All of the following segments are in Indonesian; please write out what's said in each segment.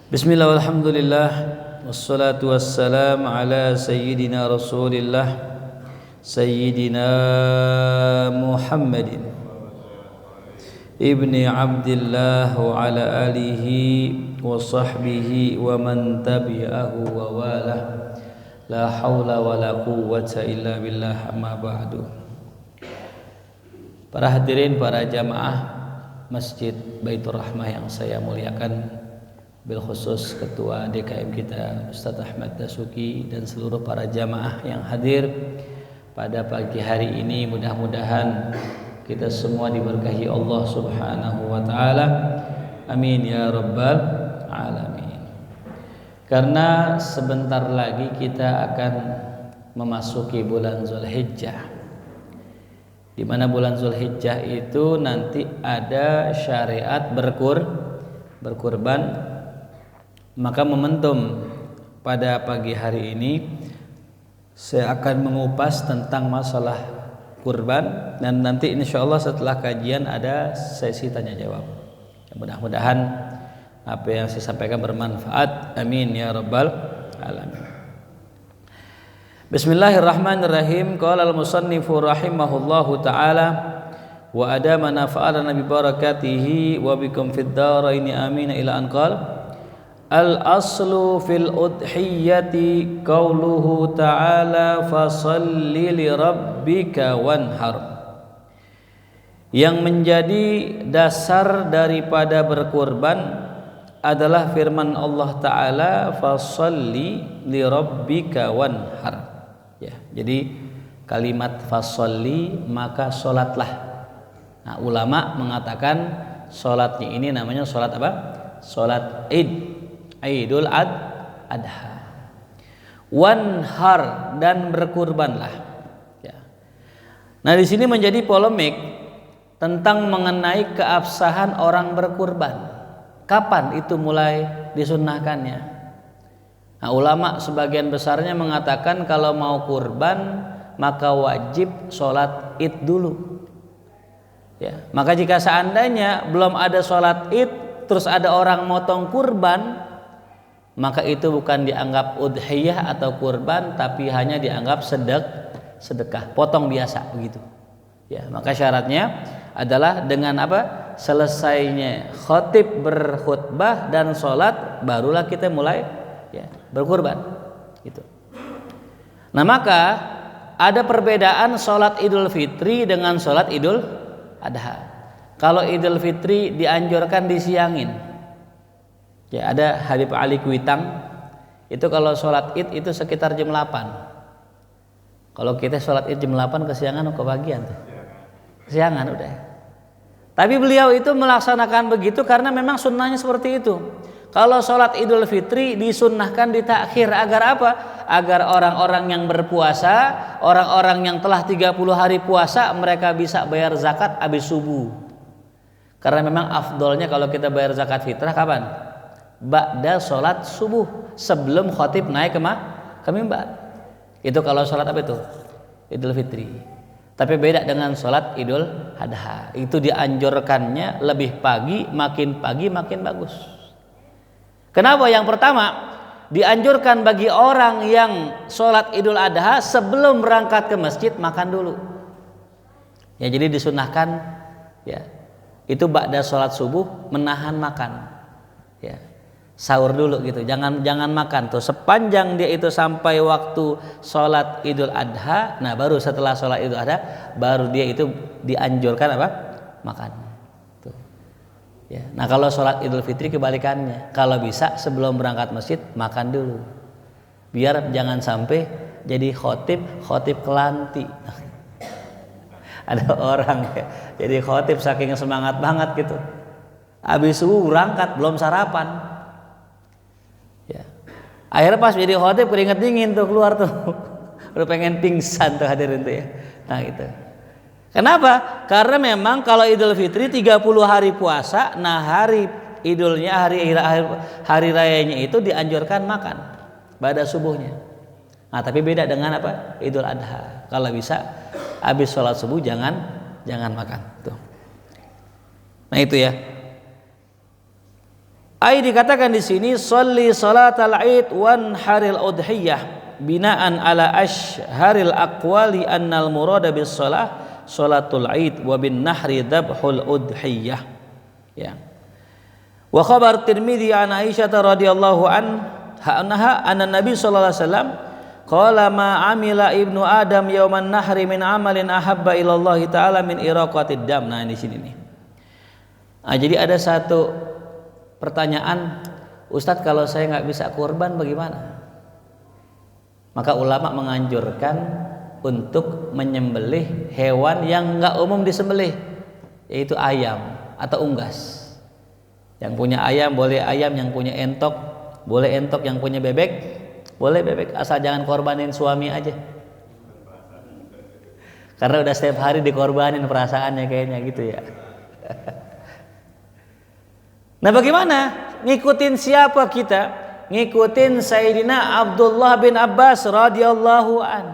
Bismillah walhamdulillah wassalatu wassalam ala sayyidina rasulillah sayyidina Muhammadin ibni abdillah wa ala alihi wa sahbihi wa man tabi'ahu wa walah la hawla wa la quwwata illa billah amma ba'du. Para hadirin, para jamaah Masjid Baitur Rahmah yang saya muliakan, bil khusus Ketua DKM kita Ustadz Ahmad Dasuki dan seluruh para jamaah yang hadir pada pagi hari ini, mudah-mudahan kita semua diberkahi Allah Subhanahu wa taala. Amin ya rabbal alamin. Karena sebentar lagi kita akan memasuki bulan Zulhijjah, di mana bulan Zulhijjah itu nanti ada syariat berkurban. Maka momentum pada pagi hari ini saya akan mengupas tentang masalah kurban, dan nanti insyaallah setelah kajian ada sesi tanya jawab. Mudah-mudahan apa yang saya sampaikan bermanfaat. Amin ya rabbal alamin. Bismillahirrahmanirrahim. Qala al-musannifu rahimahullahu taala wa adama nafa'alana bi barakatihi wa bikum fid dharaini amin ila an qala al-aslu fil udhiyati qauluhu ta'ala fasalli li rabbika wanhar. Yang menjadi dasar daripada berkurban adalah firman Allah Ta'ala fasalli li rabbika wanhar. Ya, jadi kalimat fasalli maka solatlah. Nah, ulama mengatakan solatnya ini namanya solat apa? Solat Id, Idul Adha. Wanhar, dan berkurbanlah. Ya. Nah, di sini menjadi polemik tentang mengenai keabsahan orang berkurban. Kapan itu mulai disunnahkannya? Nah, ulama sebagian besarnya mengatakan kalau mau kurban maka wajib sholat Id dulu. Ya, maka jika seandainya belum ada sholat Id terus ada orang motong kurban, maka itu bukan dianggap udhiyah atau kurban, tapi hanya dianggap sedekah, potong biasa begitu. Ya, maka syaratnya adalah dengan apa? Selesainya khatib berkhutbah dan sholat, barulah kita mulai ya berkurban. Gitu. Nah, maka ada perbedaan sholat Idul Fitri dengan sholat Idul Adha. Kalau Idul Fitri dianjurkan disiangin. Ya, ada Habib Ali Kuitang itu kalau sholat Id itu sekitar jam 8. Kalau kita sholat Id jam 8 kesiangan ke bagian tuh. Kesiangan udah. Tapi beliau itu melaksanakan begitu karena memang sunnahnya seperti itu. Kalau sholat Idul Fitri disunnahkan ditakhir agar apa? Agar orang-orang yang berpuasa, orang-orang yang telah 30 hari puasa, mereka bisa bayar zakat habis subuh. Karena memang afdolnya kalau kita bayar zakat fitrah kapan? Ba'da sholat subuh, sebelum khatib naik ke mimbar. Itu kalau sholat apa itu? Idul Fitri. Tapi beda dengan sholat Idul Adha. Itu dianjurkannya lebih pagi makin bagus. Kenapa? Yang pertama, dianjurkan bagi orang yang sholat Idul Adha sebelum berangkat ke masjid makan dulu. Ya, jadi disunahkan ya itu ba'da sholat subuh menahan makan. Ya. Sahur dulu gitu, jangan makan tuh sepanjang dia itu sampai waktu sholat Idul Adha. Nah, baru setelah sholat Idul Adha baru dia itu dianjurkan apa? Makan. Tuh. Ya. Nah, kalau sholat Idul Fitri kebalikannya, kalau bisa sebelum berangkat masjid makan dulu, biar jangan sampai jadi khotib kelanti. Ada orang ya, jadi khotib saking semangat banget gitu, habis subuh berangkat belum sarapan. Ya. Akhirnya pas jadi khotib keringet dingin tuh keluar tuh. Udah pengen pingsan tuh hadirin tuh ya. Nah gitu. Kenapa? Karena memang kalau Idul Fitri 30 hari puasa, nah hari idulnya, hari rayanya itu dianjurkan makan pada subuhnya. Nah, tapi beda dengan apa? Idul Adha. Kalau bisa habis sholat subuh jangan makan tuh. Nah itu ya. Ai dikatakan di sini sholli salatal id wan haril udhiyah binaan ala ashharil aqwali annal murada bis shalah sholatul id wa bin nahri dzabhul udhiyah. Ya. Wa khabar Tirmidzi an Aisyah radhiyallahu anha anna Nabi sallallahu alaihi wasallam qala ma amila ibnu adam yauman nahri min amalin ahabba ila Allah taala min iraqatid dam. Nah di sini nih. Jadi ada satu pertanyaan, Ustadz kalau saya nggak bisa kurban bagaimana? Maka ulama menganjurkan untuk menyembelih hewan yang nggak umum disembelih, yaitu ayam atau unggas. Yang punya ayam boleh ayam, yang punya entok boleh entok, yang punya bebek boleh bebek, asal jangan korbanin suami aja. Karena udah setiap hari dikorbanin perasaannya kayaknya gitu ya. Nah bagaimana? Ngikutin siapa kita? Ngikutin Sayyidina Abdullah bin Abbas radhiyallahu an.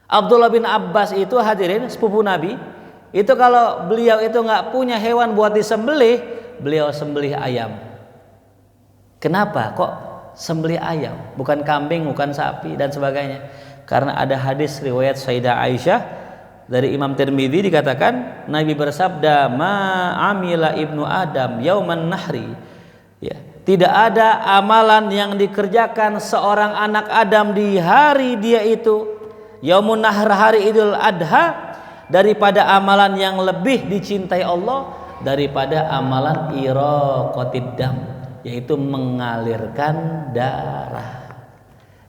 Abdullah bin Abbas itu hadirin sepupu Nabi. Itu kalau beliau itu nggak punya hewan buat disembelih, beliau sembelih ayam. Kenapa kok sembelih ayam? Bukan kambing, bukan sapi dan sebagainya. Karena ada hadis riwayat Sayyidah Aisyah dari Imam Tirmidzi dikatakan Nabi bersabda ma amila ibnu adam yauman nahri, ya, tidak ada amalan yang dikerjakan seorang anak Adam di hari dia itu yaumun nahr, hari Idul Adha, daripada amalan yang lebih dicintai Allah daripada amalan iraqatid dam, yaitu mengalirkan darah.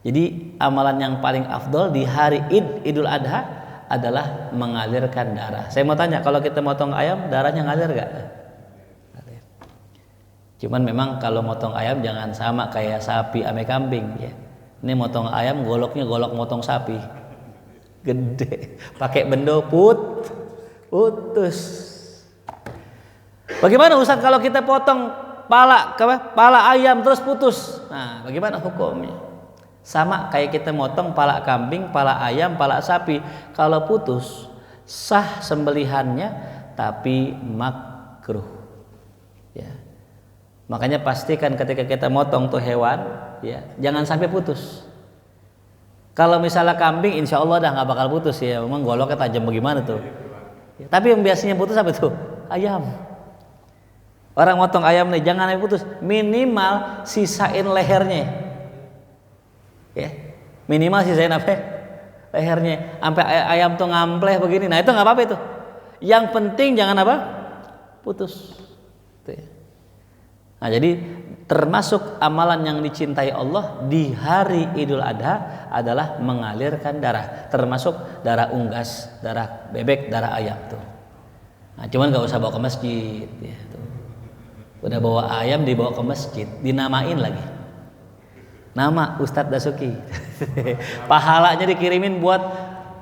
Jadi amalan yang paling afdol di hari Idul Adha adalah mengalirkan darah. Saya mau tanya, kalau kita motong ayam darahnya ngalir gak? Cuman memang kalau motong ayam jangan sama kayak sapi ame kambing ya. Ini motong ayam goloknya golok motong sapi, gede, pakai bendo putus. Bagaimana Ustaz kalau kita potong pala ayam terus putus? Nah, bagaimana hukumnya? Sama kayak kita motong pala kambing, pala ayam, pala sapi. Kalau putus, sah sembelihannya tapi makruh. Ya. Makanya pastikan ketika kita motong tuh hewan, ya, jangan sampai putus. Kalau misalnya kambing, insya Allah dah nggak bakal putus ya. Memang goloknya tajam bagaimana tuh. Ya, tapi yang biasanya putus apa tuh? Ayam. Orang motong ayam nih jangan sampai putus. Minimal sisain lehernya. Ya, minimal sisain apa? Lehernya. Sampai ayam tuh ngampleh begini. Nah itu nggak apa-apa itu. Yang penting jangan apa? Putus. Itu ya. Nah jadi termasuk amalan yang dicintai Allah di hari Idul Adha adalah mengalirkan darah, termasuk darah unggas, darah bebek, darah ayam tuh. Nah cuman nggak usah bawa ke masjid. Ya, tuh. Udah bawa ayam dibawa ke masjid, dinamain lagi. Nama Ustadz Dasuki. Pahalanya dikirimin buat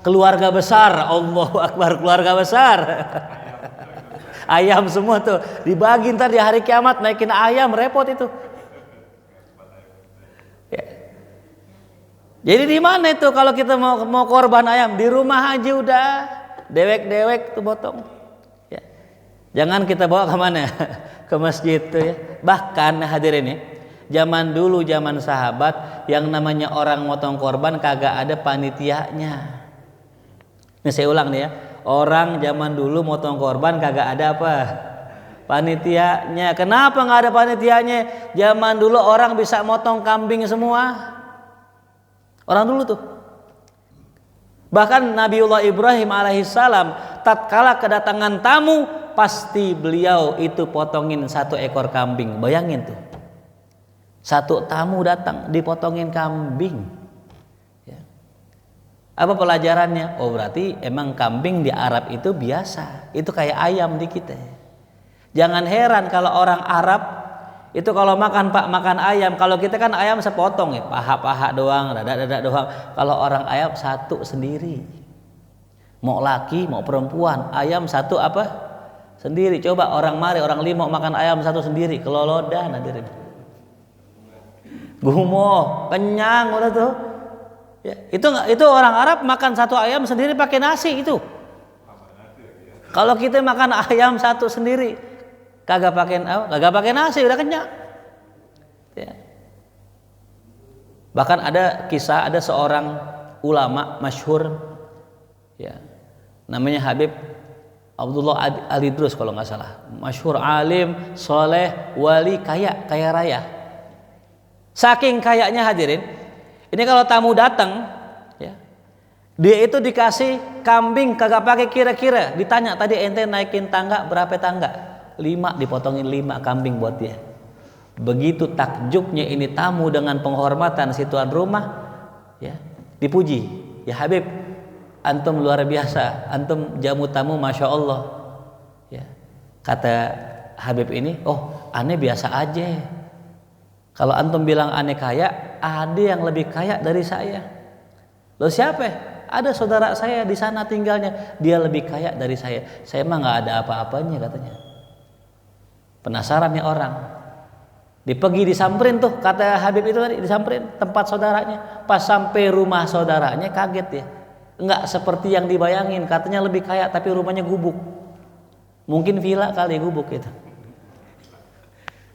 keluarga besar. Allahu Akbar, keluarga besar. Ayam semua tuh dibagi ntar di hari kiamat, naikin ayam repot itu. Ya. Jadi di mana itu kalau kita mau korban ayam? Di rumah aja udah dewek-dewek tuh potong. Ya. Jangan kita bawa ke mana? Ke masjid tuh ya. Bahkan hadirin ya, zaman dulu zaman sahabat yang namanya orang motong korban kagak ada panitianya. Ini saya ulang nih ya. Orang zaman dulu motong korban kagak ada apa? Panitianya. Kenapa nggak ada panitianya? Zaman dulu orang bisa motong kambing semua. Orang dulu tuh. Bahkan Nabiullah Ibrahim alaihissalam tatkala kedatangan tamu pasti beliau itu potongin 1 ekor kambing. Bayangin tuh. 1 tamu datang dipotongin kambing. Apa pelajarannya? Oh berarti emang kambing di Arab itu biasa. Itu kayak ayam di kita. Jangan heran kalau orang Arab itu kalau makan makan ayam. Kalau kita kan ayam sepotong ya, paha-paha doang, dada-dada doang. Kalau orang ayam 1 sendiri. Mau laki mau perempuan, ayam 1 apa? Sendiri. Coba orang mari orang lima makan ayam 1 sendiri, kelolodan hadirin. Gumoh, kenyang udah tuh. Ya, itu orang Arab makan 1 ayam sendiri pakai nasi itu. Kalau kita makan ayam 1 sendiri, kagak pakai nasi udah kenyang. Ya. Bahkan ada kisah, ada seorang ulama masyhur, ya, namanya Habib Abdullah Al-Idrus kalau nggak salah, masyhur alim, soleh, wali, kaya raya. Saking kayanya hadirin, ini kalau tamu datang, ya, dia itu dikasih kambing kagak pakai kira-kira, ditanya tadi ente naikin tangga berapa tangga? 5, dipotongin 5 kambing buat dia. Begitu takjubnya ini tamu dengan penghormatan si tuan rumah, ya, dipuji, ya Habib, antum luar biasa, antum jamu tamu masya Allah. Ya. Kata Habib ini, oh aneh biasa aja. Kalau antum bilang aneh kaya, ada yang lebih kaya dari saya. Loh siapa? Ada saudara saya di sana tinggalnya, dia lebih kaya dari saya. Saya mah nggak ada apa-apanya katanya. Penasaran nih orang. Pergi disamperin tuh, kata Habib itu tadi, disamperin tempat saudaranya. Pas sampai rumah saudaranya kaget ya. Enggak seperti yang dibayangin, katanya lebih kaya tapi rumahnya gubuk. Mungkin villa kali gubuk itu.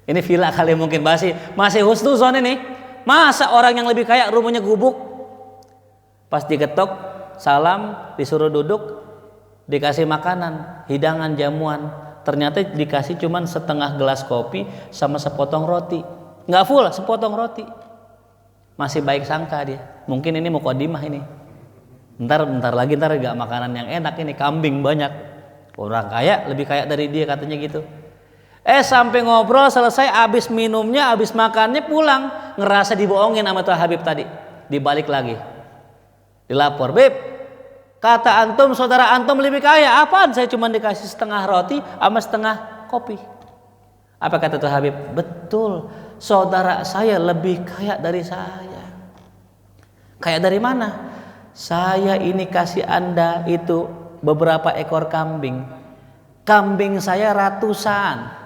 Ini villa kali mungkin masih husnuzon ini. Masa orang yang lebih kaya rumahnya gubuk? Pas diketok, salam, disuruh duduk, dikasih makanan, hidangan, jamuan. Ternyata dikasih cuman setengah gelas kopi sama sepotong roti. Nggak full, sepotong roti. Masih baik sangka dia. Mungkin ini mukadimah ini. Ntar lagi gak makanan yang enak ini, kambing banyak. Orang kaya lebih kaya dari dia katanya gitu. Sampai ngobrol selesai, abis minumnya, abis makannya pulang, ngerasa dibohongin sama tuh Habib tadi. Dibalik lagi, dilapor, Beb, kata antum saudara antum lebih kaya. Apaan? Saya cuma dikasih setengah roti sama setengah kopi. Apa kata tuh Habib? Betul, saudara saya lebih kaya dari saya. Kaya dari mana? Saya ini kasih Anda itu beberapa ekor kambing. Kambing saya ratusan.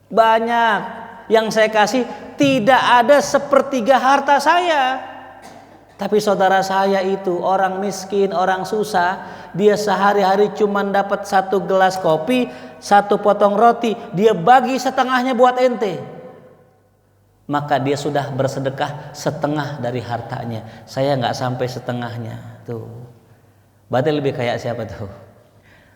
Banyak. Yang saya kasih tidak ada sepertiga harta saya. Tapi saudara saya itu orang miskin, orang susah. Dia sehari-hari cuma dapat 1 gelas kopi, 1 potong roti. Dia bagi setengahnya buat ente. Maka dia sudah bersedekah setengah dari hartanya. Saya nggak sampai setengahnya. Tuh. Berarti lebih kaya siapa tuh?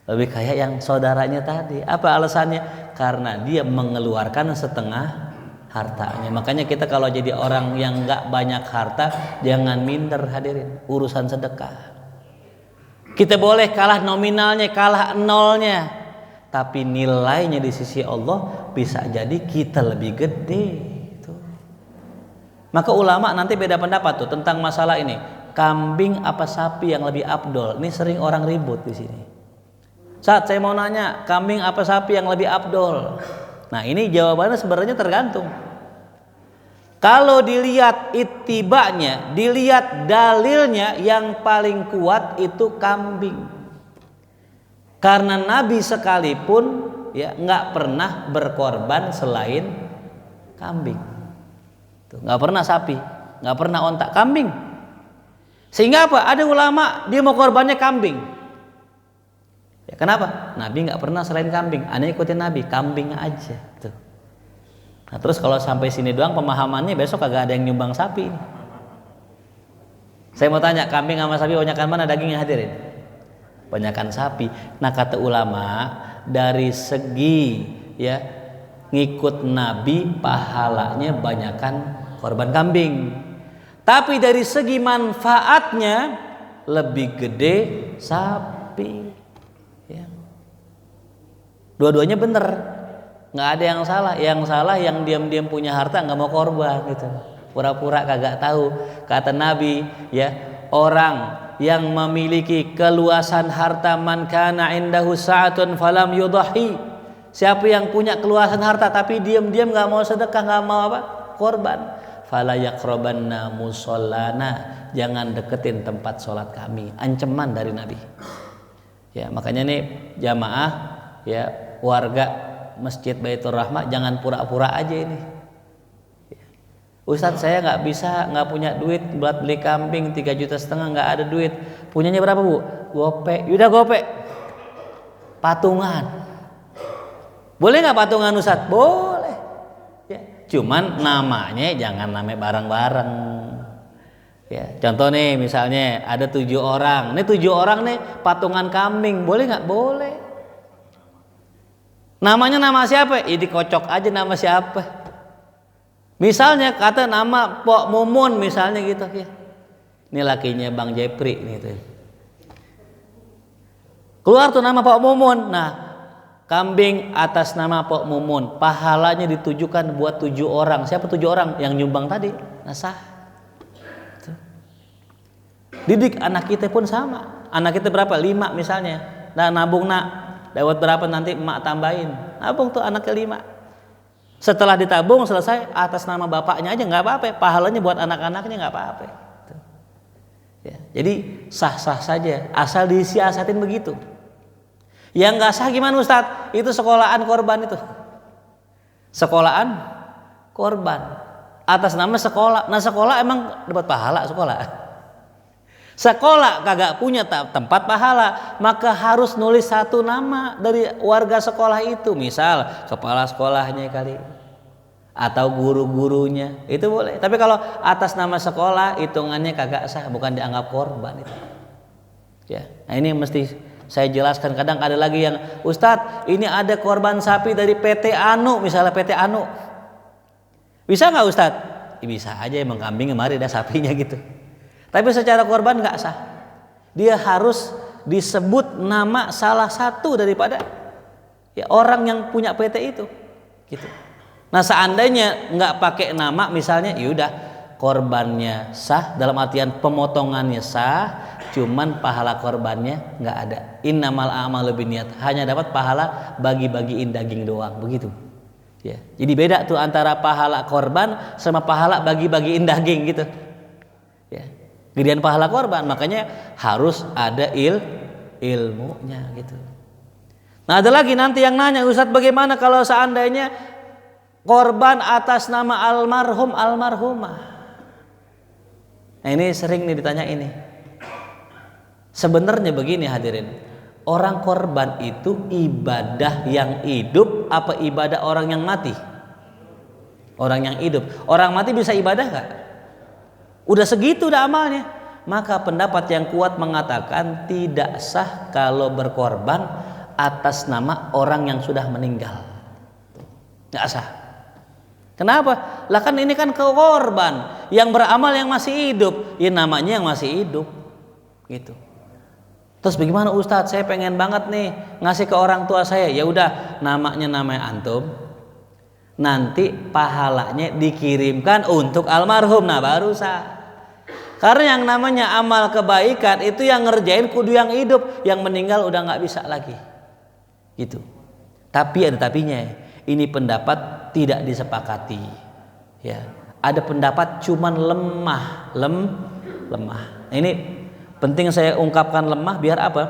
Lebih kaya yang saudaranya tadi. Apa alasannya? Karena dia mengeluarkan setengah hartanya. Makanya kita kalau jadi orang yang nggak banyak harta, jangan minder hadirin. Urusan sedekah. Kita boleh kalah nominalnya, kalah nolnya, tapi nilainya di sisi Allah bisa jadi kita lebih gede. Maka ulama nanti beda pendapat tuh tentang masalah ini. Kambing apa sapi yang lebih afdol? Ini sering orang ribut di sini. Saat saya mau nanya, kambing apa sapi yang lebih afdol? Nah, ini jawabannya sebenarnya tergantung. Kalau dilihat ittibanya, dilihat dalilnya, yang paling kuat itu kambing. Karena Nabi sekalipun ya nggak pernah berkorban selain kambing. Nggak pernah sapi, nggak pernah onta, kambing. Sehingga apa? Ada ulama dia mau korbannya kambing. Ya, kenapa? Nabi nggak pernah selain kambing. Aneh ikutin Nabi, kambing aja. Tuh. Nah, terus kalau sampai sini doang pemahamannya, besok kagak ada yang nyumbang sapi. Saya mau tanya, kambing sama sapi banyakan mana dagingnya hadirin? Banyakan sapi. Nah, kata ulama dari segi ya ngikut Nabi pahalanya banyakan korban kambing. Tapi dari segi manfaatnya lebih gede sapi. Ya. Dua-duanya bener, nggak ada yang salah. Yang salah yang diam-diam punya harta nggak mau korban gitu, pura-pura kagak tahu. Kata Nabi, ya orang yang memiliki keluasan harta, man kana indahu sa'atun falam yudahi. Siapa yang punya keluasan harta tapi diam-diam nggak mau sedekah, nggak mau apa korban, fala yaqrabanna musallana, jangan deketin tempat sholat kami. Ancaman dari Nabi. Ya, makanya nih jamaah ya warga Masjid Baitur Rahmah jangan pura-pura aja ini. Ustadz saya nggak punya duit buat beli kambing 3,5 juta, nggak ada duit. Punyanya berapa Bu? Gope. Udah gope. Patungan. Boleh nggak patungan Ustaz? Boleh. Ya, cuman namanya jangan namanya bareng-bareng. Ya, contoh nih misalnya ada 7 orang. Ini 7 orang nih patungan kambing. Boleh nggak? Boleh. Namanya nama siapa? Dikocok aja nama siapa. Misalnya kata nama Pok Mumun misalnya gitu ya. Ini lakinya Bang Jepri gitu. Keluar tuh nama Pok Mumun. Nah, kambing atas nama Pok Mumun, pahalanya ditujukan buat 7 orang. Siapa 7 orang? Yang nyumbang tadi. Nah, sah. Didik anak kita pun sama. Anak kita berapa? 5 misalnya. Nah, nabung nak. Dapat berapa nanti emak tambahin. Nabung tuh anaknya 5. Setelah ditabung selesai atas nama bapaknya aja nggak apa-apa. Pahalanya buat anak-anaknya nggak apa-apa. Ya, jadi sah-sah saja. Asal disiasatin begitu. Yang nggak sah gimana Ustadz? Itu sekolahan korban itu. Sekolahan korban. Atas nama sekolah. Nah sekolah emang dapat pahala sekolah. Sekolah kagak punya tempat pahala, maka harus nulis 1 nama dari warga sekolah itu, misal kepala sekolahnya kali atau guru-gurunya, itu boleh. Tapi kalau atas nama sekolah hitungannya kagak sah, bukan dianggap korban itu. Ya, nah ini mesti saya jelaskan. Kadang ada lagi yang Ustadz ini ada korban sapi dari PT Anu, misalnya PT Anu, bisa nggak Ustadz? Ya, bisa aja, emang kambing kemarin ada sapinya gitu. Tapi secara korban nggak sah. Dia harus disebut nama salah satu daripada ya, orang yang punya PT itu, gitu. Nah seandainya nggak pakai nama, misalnya, yaudah korbannya sah dalam artian pemotongannya sah, cuman pahala korbannya nggak ada. Innamal a'malu binniyat, hanya dapat pahala bagi-bagiin daging doang, begitu. Ya, jadi beda tuh antara pahala korban sama pahala bagi-bagiin daging gitu. Ya. Gedean pahala korban, makanya harus ada ilmunya gitu. Nah ada lagi nanti yang nanya, Ustadz bagaimana kalau seandainya korban atas nama almarhum almarhumah? Nah ini sering nih ditanya ini. Sebenarnya begini hadirin, orang korban itu ibadah yang hidup apa ibadah orang yang mati? Orang yang hidup. Orang mati bisa ibadah gak? Udah segitu udah amalnya. Maka pendapat yang kuat mengatakan tidak sah kalau berkorban atas nama orang yang sudah meninggal. Nggak sah. Kenapa? Lah kan ini kan korban, yang beramal yang masih hidup, ya namanya yang masih hidup, gitu. Terus bagaimana Ustadz? Saya pengen banget nih ngasih ke orang tua saya. Ya udah, namanya antum. Nanti pahalanya dikirimkan untuk almarhum. Nah baru sah. Karena yang namanya amal kebaikan itu yang ngerjain kudu yang hidup, yang meninggal udah nggak bisa lagi, gitu. Tapi ada tapinya. Ini pendapat tidak disepakati. Ya, ada pendapat cuman lemah. Nah, ini penting saya ungkapkan lemah biar apa?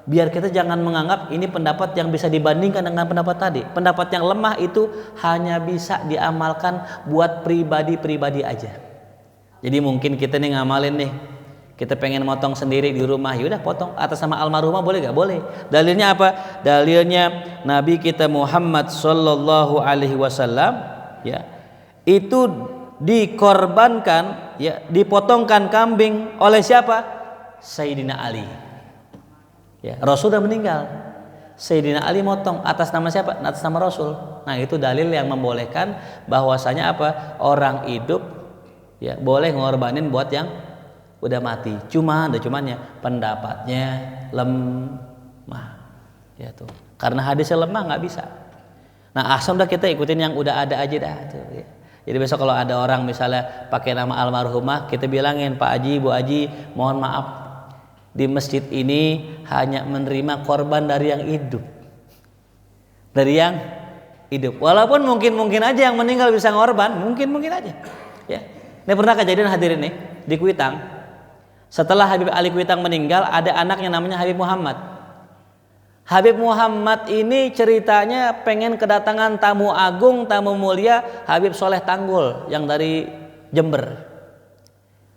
Biar kita jangan menganggap ini pendapat yang bisa dibandingkan dengan pendapat tadi. Pendapat yang lemah itu hanya bisa diamalkan buat pribadi-pribadi aja. Jadi mungkin kita nih ngamalin nih, kita pengen motong sendiri di rumah, yaudah potong atas nama almarhumah, boleh gak? Boleh. Dalilnya apa? Dalilnya Nabi kita Muhammad Sallallahu Alaihi Wasallam, ya, itu dikorbankan, ya, dipotongkan kambing oleh siapa? Sayyidina Ali. Ya, Rasul sudah meninggal. Sayyidina Ali motong atas nama siapa? Atas nama Rasul. Nah itu dalil yang membolehkan bahwasanya apa? Orang hidup, ya, boleh ngorbanin buat yang udah mati. Cumannya pendapatnya lemah. Ya tuh. Karena hadisnya lemah nggak bisa. Nah, asal udah kita ikutin yang udah ada aja dah tuh, ya. Jadi besok kalau ada orang misalnya pakai nama almarhumah, kita bilangin, Pak Haji, Bu Haji, mohon maaf, di masjid ini hanya menerima korban dari yang hidup. Dari yang hidup. Walaupun mungkin aja yang meninggal bisa ngorban, mungkin aja. Ya. Ini pernah kejadian hadirin nih di Kuitang. Setelah Habib Ali Kuitang meninggal, ada anaknya namanya Habib Muhammad. Habib Muhammad ini ceritanya pengen kedatangan tamu agung, tamu mulia, Habib Soleh Tanggul yang dari Jember.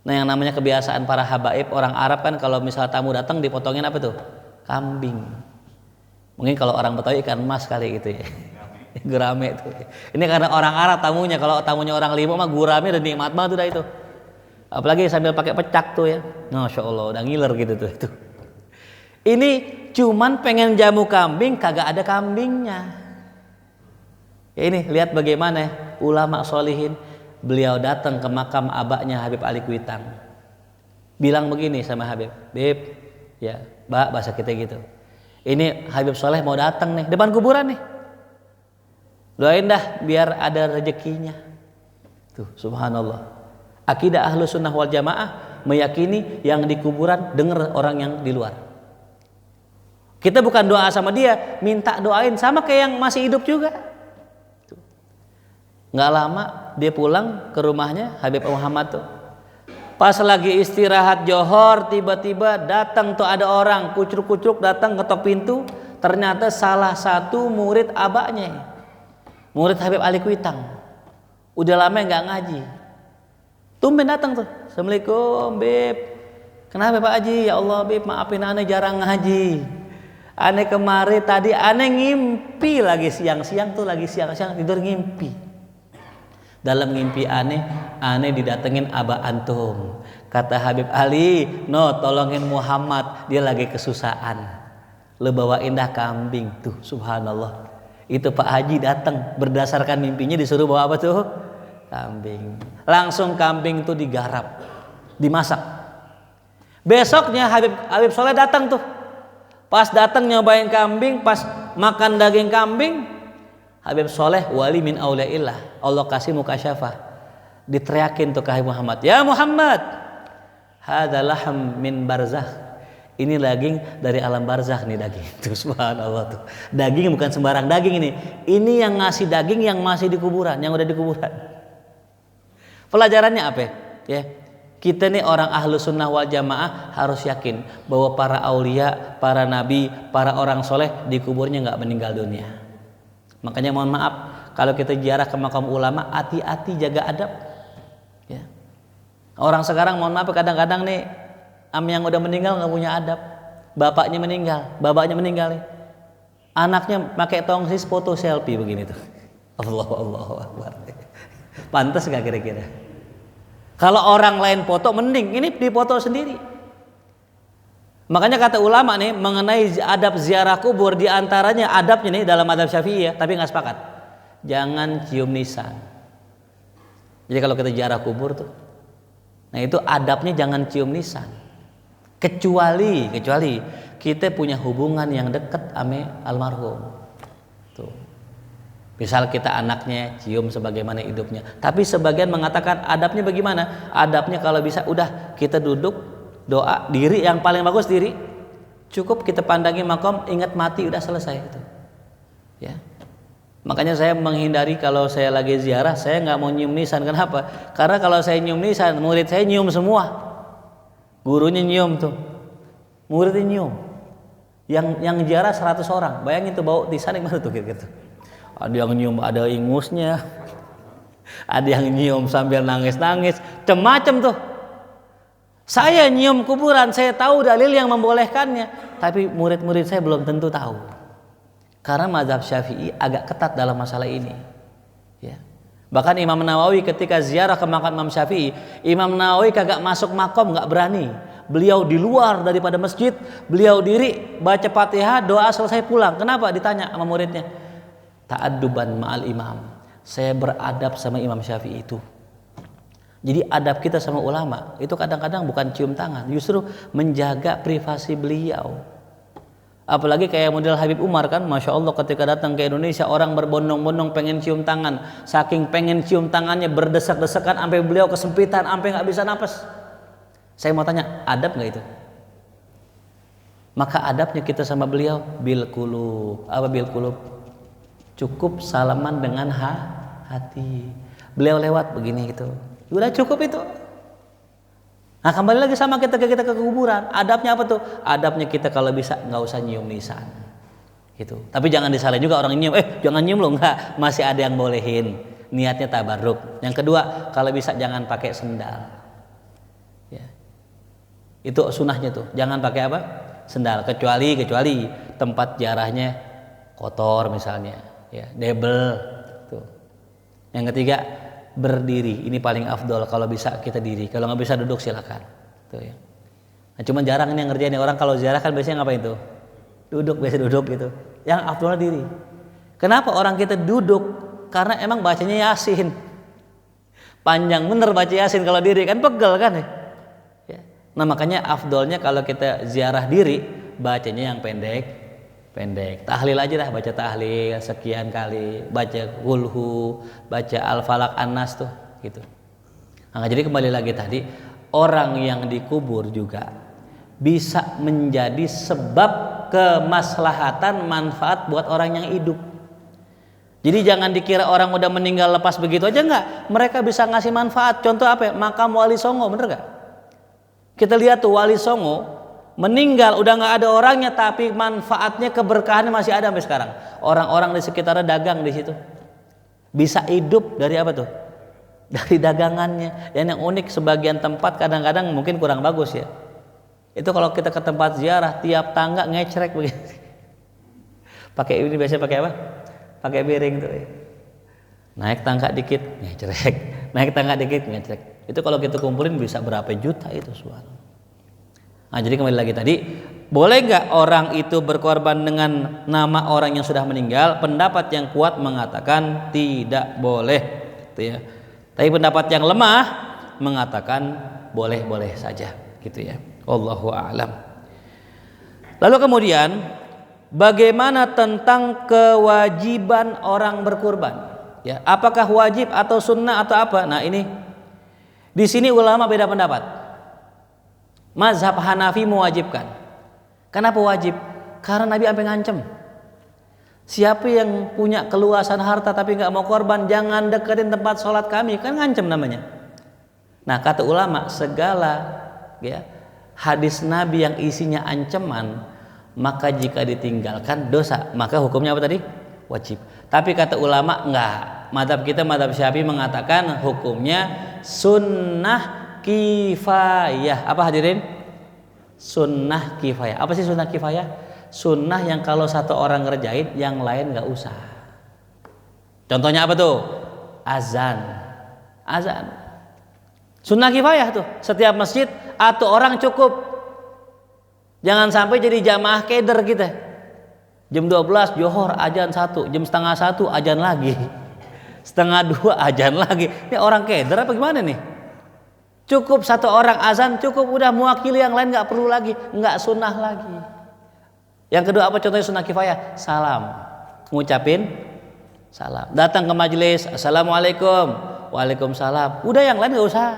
Nah yang namanya kebiasaan para habaib orang Arab kan kalau misal tamu datang dipotongin apa tuh? Kambing. Mungkin kalau orang Betawi ikan emas kali gitu ya. Gurame itu. Ini karena orang Arab tamunya, kalau tamunya orang Lima mah gurame udah nikmat banget udah itu. Apalagi sambil pakai pecak tuh ya. Masya Allah udah ngiler gitu tuh itu. Ini cuman pengen jamu kambing kagak ada kambingnya. Ya ini lihat bagaimana ulama solihin, beliau datang ke makam abahnya Habib Ali Kuitang. Bilang begini sama Habib, Bib, ya, Mbak bahasa kita gitu. Ini Habib Soleh mau datang nih depan kuburan nih. Doain dah biar ada rezekinya. Tuh, subhanallah. Akidah ahlu sunnah wal jamaah meyakini yang di kuburan dengar orang yang di luar. Kita bukan doa sama dia, minta doain sama kayak yang masih hidup juga. Tuh. Nggak lama dia pulang ke rumahnya Habib Muhammad tuh. Pas lagi istirahat johor tiba-tiba datang tuh ada orang kucruk-kucruk datang ketok pintu. Ternyata salah satu murid abahnya. Murid Habib Ali Kuitang. Udah lama nggak ngaji. Tumben datang tuh. Assalamualaikum Bib. Kenapa Pak Haji? Ya Allah Bib maafin aneh jarang ngaji. Aneh kemarin tadi aneh ngimpi lagi siang-siang tuh lagi siang-siang tidur ngimpi. Dalam ngimpi aneh didatengin abah antum. Kata Habib Ali, no tolongin Muhammad dia lagi kesusahan. Lu bawain dah kambing tuh subhanallah. Itu Pak Haji datang berdasarkan mimpinya disuruh bawa apa tuh? Kambing. Langsung kambing itu digarap, dimasak. Besoknya Habib Soleh datang tuh. Pas datang nyobain kambing, pas makan daging kambing, Habib Soleh wali min auliaillah. Allah kasih mukasyafah. Diteriakin tuh ke Habib Muhammad, "Ya Muhammad, hadza lahm min barzakh." Ini daging dari alam barzakh nih daging. Tuh subhanallah tuh. Daging bukan sembarang daging ini. Ini yang ngasih daging yang masih di kuburan, yang udah di kuburan. Pelajarannya apa? Ya. Kita nih orang ahlu sunnah wal jamaah harus yakin bahwa para aulia, para nabi, para orang soleh di kuburnya nggak meninggal dunia. Makanya mohon maaf kalau kita ziarah ke makam ulama, hati-hati jaga adab. Ya. Orang sekarang mohon maaf kadang-kadang nih yang udah meninggal nggak punya adab. Bapaknya meninggal nih. Anaknya pakai tongsis foto selfie begini tuh. Allahu Akbar. Pantas nggak kira-kira? Kalau orang lain foto mending, ini dipoto sendiri. Makanya kata ulama nih mengenai adab ziarah kubur, diantaranya adabnya nih dalam adab Syafi'i ya, tapi nggak sepakat. Jangan cium nisan. Jadi kalau kita ziarah kubur tuh, nah itu adabnya jangan cium nisan. Kecuali kita punya hubungan yang dekat ame almarhum. Tuh. Misal kita anaknya cium sebagaimana hidupnya. Tapi sebagian mengatakan adabnya bagaimana? Adabnya kalau bisa udah kita duduk doa diri yang paling bagus diri. Cukup kita pandangi makom ingat mati udah selesai itu. Ya. Makanya saya menghindari kalau saya lagi ziarah saya nggak mau nyium nisan. Kenapa? Karena kalau saya nyium nisan murid saya nyium semua. Gurunya nyium tuh, muridnya nyium. Yang ziarah 100 orang, bayangin tuh bau nisan gimana tuh gitu. Ada yang nyium ada ingusnya, ada yang nyium sambil nangis-nangis, macam tuh. Saya nyium kuburan, saya tahu dalil yang membolehkannya, tapi murid-murid saya belum tentu tahu. Karena mazhab Syafi'i agak ketat dalam masalah ini. Ya. Bahkan Imam Nawawi ketika ziarah ke makam Imam Syafi'i, Imam Nawawi kagak masuk makom, nggak berani. Beliau di luar daripada masjid, beliau diri baca Fatihah, doa selesai pulang. Kenapa? Ditanya sama muridnya. Ta'adduban ma'al imam. Saya beradab sama Imam Syafi'i itu. Jadi adab kita sama ulama itu kadang-kadang bukan cium tangan, justru menjaga privasi beliau. Apalagi kayak model Habib Umar kan, Masya Allah ketika datang ke Indonesia orang berbondong-bondong pengen cium tangan. Saking pengen cium tangannya berdesak-desakan sampai beliau kesempitan, sampai nggak bisa napas. Saya mau tanya, adab nggak itu? Maka adabnya kita sama beliau bil qulub. Apa bil qulub? Cukup salaman dengan hati. Beliau lewat begini gitu. Udah cukup itu. Nah kembali lagi sama kita ke kuburan. Adabnya apa tuh? Adabnya kita kalau bisa nggak usah nyium nisan, gitu. Tapi jangan disalahin juga orang nyium. Jangan nyium loh, nggak. Masih ada yang bolehin. Niatnya tabarruk. Yang kedua, kalau bisa jangan pakai sendal. Ya. Itu sunnahnya tuh. Jangan pakai apa? Sendal. Kecuali tempat jarahnya kotor misalnya. ya, double tuh. Yang ketiga, berdiri. Ini paling afdol, kalau bisa kita diri, kalau nggak bisa duduk silakan tuh ya. Nah, cuman jarang ini yang ngerjain orang kalau ziarah kan biasanya ngapain tuh? Duduk, biasa duduk gitu. Yang afdol diri. Kenapa orang kita duduk? Karena emang bacanya Yasin. Panjang bener baca Yasin, kalau diri kan pegel kan ya. Nah makanya afdolnya kalau kita ziarah diri bacanya yang pendek. Tahlil aja lah, baca tahlil sekian kali, baca kulhu, baca al-falaq an-nas tuh gitu. Nah, jadi kembali lagi tadi, orang yang dikubur juga bisa menjadi sebab kemaslahatan manfaat buat orang yang hidup. Jadi jangan dikira orang udah meninggal lepas begitu aja, enggak. Mereka bisa ngasih manfaat. Contoh apa ya? Makam Wali Songo, bener gak? Kita lihat tuh Wali Songo meninggal udah nggak ada orangnya, tapi manfaatnya, keberkahannya masih ada sampai sekarang. Orang-orang di sekitarnya dagang di situ, bisa hidup dari apa tuh? Dari dagangannya. Dan yang unik, sebagian tempat kadang-kadang mungkin kurang bagus ya. Itu kalau kita ke tempat ziarah, tiap tangga ngecrek begitu. Pakai ini biasanya pakai apa? Pakai piring tuh. Naik tangga dikit ngecrek, naik tangga dikit ngecrek. Itu kalau kita kumpulin bisa berapa juta itu suara. Nah, jadi kembali lagi tadi, boleh nggak orang itu berkorban dengan nama orang yang sudah meninggal? Pendapat yang kuat mengatakan tidak boleh, gitu ya. Tapi pendapat yang lemah mengatakan boleh-boleh saja, gitu ya. Wallahu a'lam. Lalu kemudian, bagaimana tentang kewajiban orang berkurban? Ya, apakah wajib atau sunnah atau apa? Nah ini, di sini ulama beda pendapat. Mazhab Hanafi mewajibkan. Kenapa wajib? Karena Nabi sampai ngancem. Siapa yang punya keluasan harta tapi nggak mau korban, jangan deketin tempat sholat kami, kan ngancem namanya. Nah kata ulama, segala ya hadis Nabi yang isinya ancaman, maka jika ditinggalkan dosa, maka hukumnya apa tadi? Wajib. Tapi kata ulama enggak. Mazhab kita, mazhab Syafi'i mengatakan hukumnya sunnah kifayah. Apa hadirin? Sunnah kifayah. Apa sih sunnah kifayah? Sunnah yang kalau satu orang ngerjain, yang lain nggak usah. Contohnya apa tuh? Azan. Sunnah kifayah tuh. Setiap masjid atau orang cukup. Jangan sampai jadi jamaah keder kita. Jam 12 Johor azan 1, jam setengah 1 azan lagi, setengah 2 azan lagi. Ini orang keder apa gimana nih? Cukup satu orang azan cukup, udah mewakili yang lain, nggak perlu lagi, nggak sunnah lagi. Yang kedua apa contohnya sunnah kifayah? Salam, ngucapin salam. Datang ke majelis, assalamualaikum, waalaikumsalam. Udah yang lain nggak usah.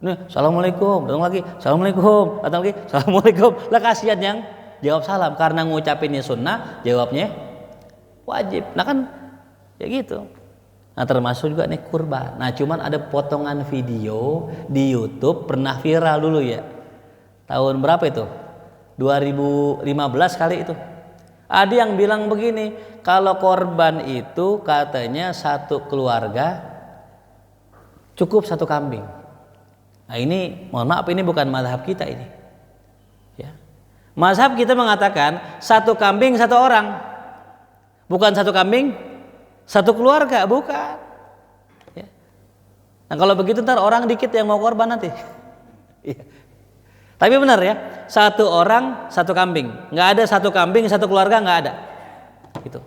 Nih, assalamualaikum, datang lagi, assalamualaikum, datang lagi, assalamualaikum. Lah kasihan yang jawab salam, karena ngucapinnya sunnah, jawabnya wajib. Nah kan ya gitu. Nah termasuk juga nih kurban. Nah cuman ada potongan video di YouTube pernah viral dulu ya. Tahun berapa itu? 2015 kali itu. Ada yang bilang begini, kalau korban itu katanya satu keluarga cukup satu kambing. Nah ini mohon maaf, ini bukan mazhab kita ini. Ya. Mazhab kita mengatakan satu kambing satu orang, bukan satu kambing satu keluarga, bukan. Ya. Nah kalau begitu ntar orang dikit yang mau korban nanti. Ya. Tapi benar ya, satu orang satu kambing, nggak ada satu kambing satu keluarga, nggak ada. Gitu.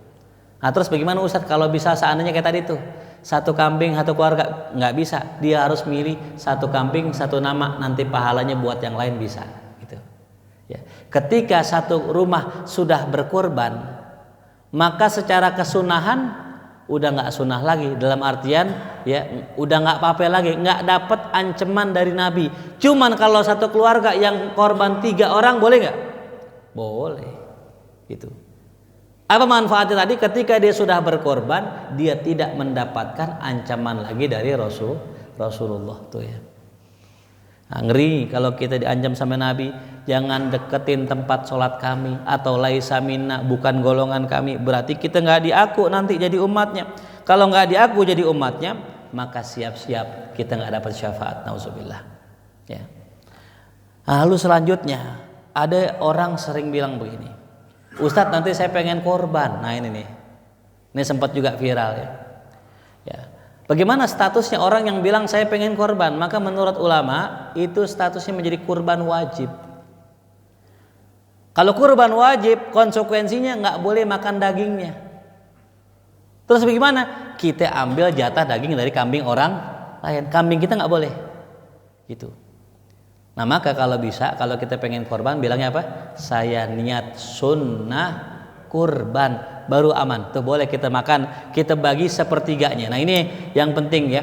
Nah terus bagaimana Ustadz kalau bisa seandainya kayak tadi tuh, satu kambing satu keluarga? Nggak bisa, dia harus milih satu kambing satu nama, nanti pahalanya buat yang lain bisa. Ya. Ketika satu rumah sudah berkorban, maka secara kesunahan udah nggak sunah lagi, dalam artian ya udah nggak apa-apa lagi, nggak dapat ancaman dari Nabi. Cuman kalau satu keluarga yang korban 3 orang boleh nggak? Boleh. Gitu. Apa manfaatnya tadi? Ketika dia sudah berkorban, dia tidak mendapatkan ancaman lagi dari Rasulullah tuh ya. Nah, ngeri kalau kita diancam sama Nabi, jangan deketin tempat sholat kami, atau laisa minna, bukan golongan kami, berarti kita nggak diaku nanti jadi umatnya. Kalau nggak diaku jadi umatnya, maka siap-siap kita nggak dapat syafaat, nauzubillah. Ya. Lalu selanjutnya ada orang sering bilang begini, Ustadz nanti saya pengen korban. Nah ini nih, Ini sempat juga viral ya. Ya. Bagaimana statusnya orang yang bilang saya pengen korban? Maka menurut ulama itu statusnya menjadi kurban wajib. Kalau kurban wajib konsekuensinya nggak boleh makan dagingnya. Terus bagaimana? Kita ambil jatah daging dari kambing orang lain. Kambing kita nggak boleh. Gitu. Nah maka kalau bisa, kalau kita pengen korban bilangnya apa? Saya niat sunnah kurban, baru aman. Tuh boleh kita makan, kita bagi sepertiganya. Nah ini yang penting ya.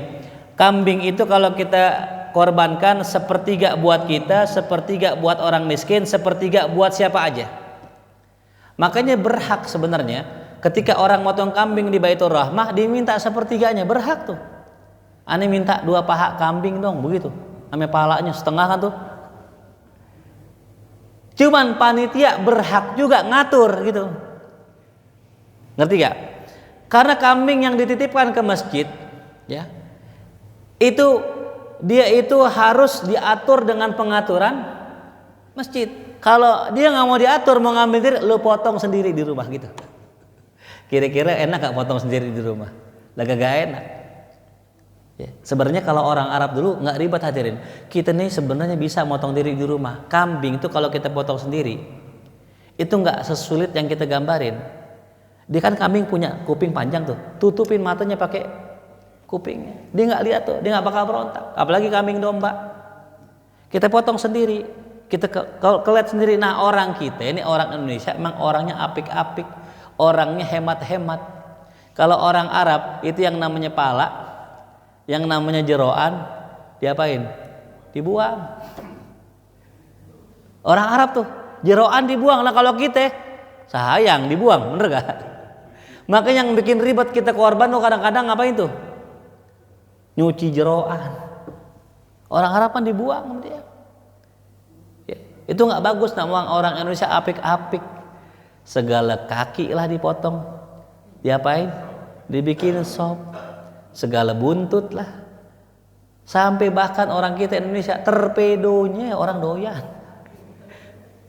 Kambing itu kalau kita korbankan sepertiga buat kita, sepertiga buat orang miskin, sepertiga buat siapa aja. Makanya berhak sebenarnya ketika orang motong kambing di Baitur Rahmah diminta sepertiganya, berhak tuh. Ane minta 2 paha kambing dong, begitu. Namanya pahalanya setengah kan tuh. Cuman panitia berhak juga ngatur gitu. Ngerti gak? Karena kambing yang dititipkan ke masjid ya, itu dia itu harus diatur dengan pengaturan masjid. Kalau dia nggak mau diatur, mau ngambil sendiri, lo potong sendiri di rumah gitu. Kira-kira enak gak potong sendiri di rumah? Lah gak enak. Ya, sebenarnya kalau orang Arab dulu nggak ribet hadirin. Kita nih sebenarnya bisa motong diri di rumah. Kambing itu kalau kita potong sendiri, itu nggak sesulit yang kita gambarin. Dia kan kambing punya kuping panjang tuh, tutupin matanya pakai kupingnya. Dia nggak lihat tuh, dia nggak bakal berontak. Apalagi kambing domba, kita potong sendiri, kita kelet sendiri. Nah orang kita ini orang Indonesia emang orangnya apik-apik, orangnya hemat-hemat. Kalau orang Arab itu yang namanya pala, yang namanya jeroan, diapain? Dibuang. Orang Arab tuh jeroan dibuang. Nah kalau kita sayang dibuang, bener gak? Makanya yang bikin ribet kita korban tuh kadang-kadang ngapain tuh? Nyuci jeroan. Orang Arab kan dibuang sama dia. Ya, itu nggak bagus. Nama orang Indonesia apik-apik. Segala kaki lah dipotong. Diapain? Dibikin sop. Segala buntut lah. Sampai bahkan orang kita Indonesia terpedonya orang doyan.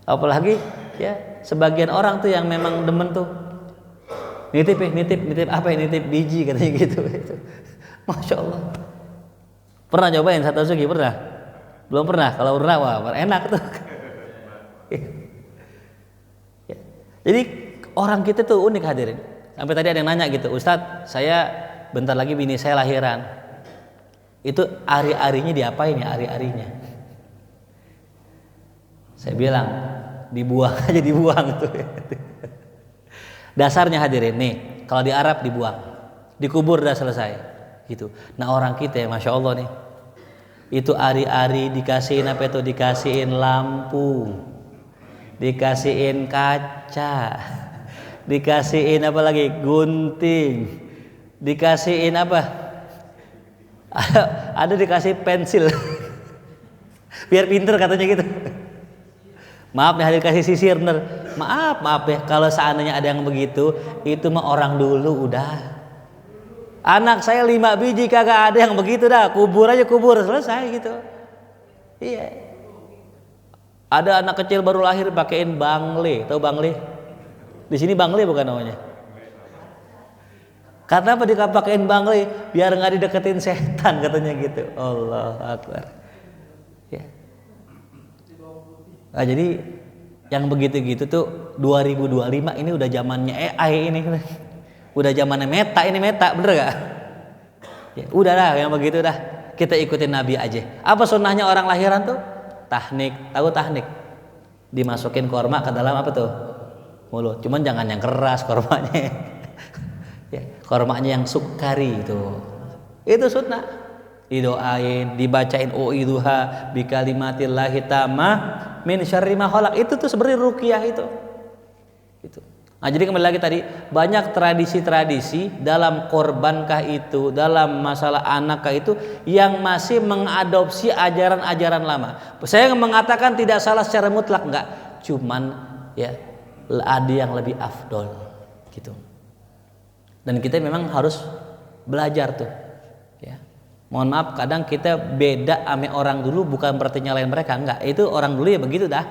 Apalagi ya sebagian orang tuh yang memang demen tuh nitip apa ya, nitip biji katanya gitu. Masya Allah. Pernah cobain satu sugi? Pernah? Belum pernah? Kalau pernah wah enak tuh. Jadi orang kita tuh unik hadirin. Sampai tadi ada yang nanya gitu, Ustadz saya bentar lagi bini saya lahiran, itu ari-arinya diapain ya ari-arinya? Saya bilang dibuang aja, dibuang tuh. Dasarnya hadirin nih, kalau di Arab dibuang, dikubur udah selesai gitu. Nah orang kita ya Masya Allah nih, itu ari-ari dikasihin apa itu? Dikasihin lampu, dikasihin kaca, dikasihin apa lagi? Gunting, dikasihin apa? Ada dikasih pensil, biar pinter katanya gitu. Maaf nih hadir kasih sisir bener. Maaf ya kalau seandainya ada yang begitu, itu mah orang dulu udah. Anak saya 5 biji kagak ada yang begitu dah, kubur aja kubur selesai gitu. Iya. Ada anak kecil baru lahir pakein bangle, tahu bangle? Di sini bangle bukan namanya. Karena apa dipakein bangle? Biar nggak dideketin setan katanya gitu. Allah Akbar. Ya. Nah, jadi yang begitu-gitu tuh 2025 ini udah zamannya AI ini. Udah zamannya meta, ini meta, bener gak? Ya, udah lah yang begitu dah. Kita ikutin Nabi aja. Apa sunnahnya orang lahiran tuh? Tahnik, tahu tahnik? Dimasukin korma ke dalam apa tuh? Mulut. Cuman jangan yang keras kormanya. Ya, kormanya yang sukari itu. Itu sunnah. Didoain, dibacain uidzuha bi kalimatillahi tamah min syarri ma khalaq. Itu tuh sebenarnya ruqyah itu. Itu. Nah, jadi kembali lagi tadi, banyak tradisi-tradisi dalam korbankah itu, dalam masalah anakkah itu yang masih mengadopsi ajaran-ajaran lama. Saya mengatakan tidak salah secara mutlak, enggak. Cuman ya ada yang lebih afdol gitu. Dan kita memang harus belajar tuh. Ya. Mohon maaf kadang kita beda sama orang dulu, bukan berarti nyalain mereka, enggak. Itu orang dulu ya begitu dah.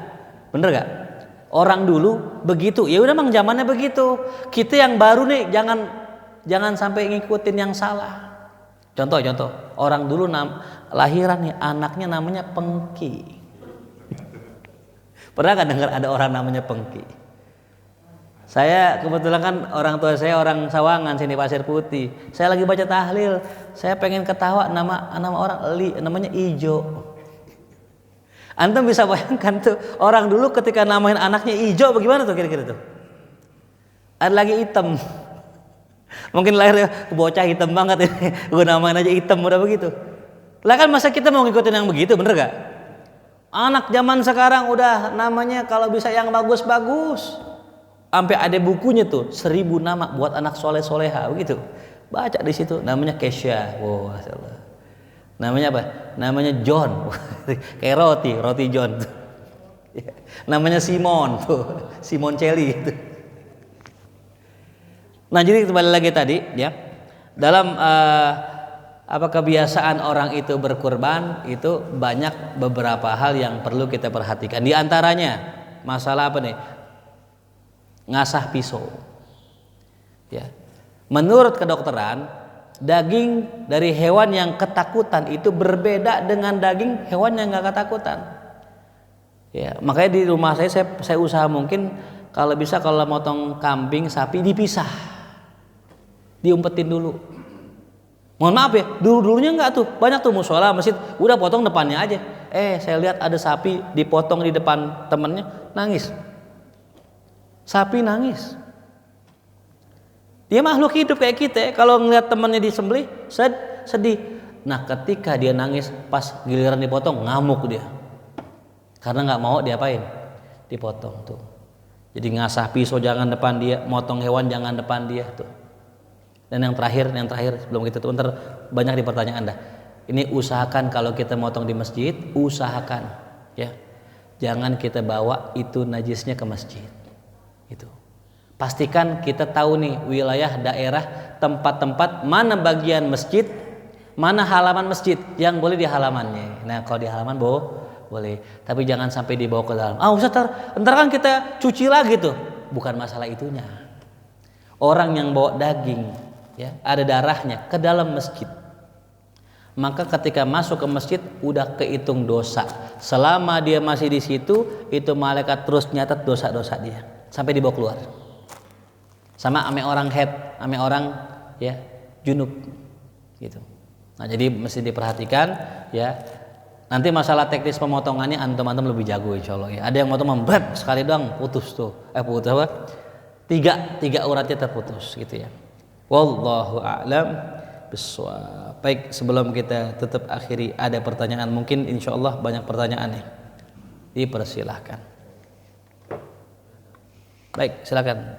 Bener gak? Orang dulu begitu. Ya udah memang zamannya begitu. Kita yang baru nih jangan jangan sampai ngikutin yang salah. Contoh, orang dulu lahiran nih anaknya namanya Pengki. Pernah kan dengar ada orang namanya Pengki? Saya kebetulan kan orang tua saya orang Sawangan sini Pasir Putih. Saya lagi baca tahlil, saya pengen ketawa nama orang namanya Ijo. Antum bisa bayangkan tuh orang dulu ketika namain anaknya Ijo bagaimana tuh kira-kira tuh? Ada lagi Item. Mungkin lahir bocah hitam banget ini. Gue namain aja Item udah begitu. Lah kan masa kita mau ngikutin yang begitu, bener gak? Anak zaman sekarang udah namanya kalau bisa yang bagus-bagus. Sampai ada bukunya tuh 1000 nama buat anak soleh-soleha begitu. Baca di situ namanya Kesha. Wow, masyaallah. Namanya apa? Namanya John. Kayak roti John. Namanya Simon tuh, Simon Celi itu. Nah, jadi kembali lagi tadi ya. Dalam kebiasaan orang itu berkurban itu banyak beberapa hal yang perlu kita perhatikan. Di antaranya masalah apa nih? Ngasah pisau. Ya. Menurut kedokteran, daging dari hewan yang ketakutan itu berbeda dengan daging hewan yang nggak ketakutan. Ya, makanya di rumah saya usaha mungkin kalau bisa kalau motong kambing, sapi dipisah. Diumpetin dulu. Mohon maaf ya, dulunya enggak tuh. Banyak tuh musola, masjid, udah potong depannya aja. Saya lihat ada sapi dipotong di depan temennya, nangis. Sapi nangis. Dia makhluk hidup kayak kita, kalau ngeliat temannya disembelih, sedih. Nah, ketika dia nangis pas giliran dipotong, ngamuk dia. Karena nggak mau diapain? Dipotong tuh. Jadi ngasah pisau jangan depan dia, motong hewan jangan depan dia tuh. Dan yang terakhir sebelum kita tuh ntar banyak di pertanyaan Anda. Ini usahakan kalau kita motong di masjid, usahakan ya. Jangan kita bawa itu najisnya ke masjid. Itu. Pastikan kita tahu nih wilayah daerah tempat-tempat mana bagian masjid, mana halaman masjid yang boleh di halamannya. Nah, kalau di halaman boleh, tapi jangan sampai dibawa ke dalam. Ustaz, ntar kan kita cuci lagi tuh. Bukan masalah itunya. Orang yang bawa daging ya, ada darahnya ke dalam masjid. Maka ketika masuk ke masjid udah kehitung dosa. Selama dia masih di situ, itu malaikat terus nyatet dosa-dosa dia sampai dibawa keluar. Sama ame orang ame orang ya junub gitu. Nah, jadi mesti diperhatikan ya. Nanti masalah teknis pemotongannya antum lebih jago insyaallah ya. Ada yang motong membret sekali doang putus tuh. Putus apa? Tiga uratnya terputus gitu ya. Wallahu a'lam bishawab. Baik, sebelum kita tutup akhiri ada pertanyaan, mungkin insyaallah banyak pertanyaan nih. Dipersilahkan. Baik, silakan.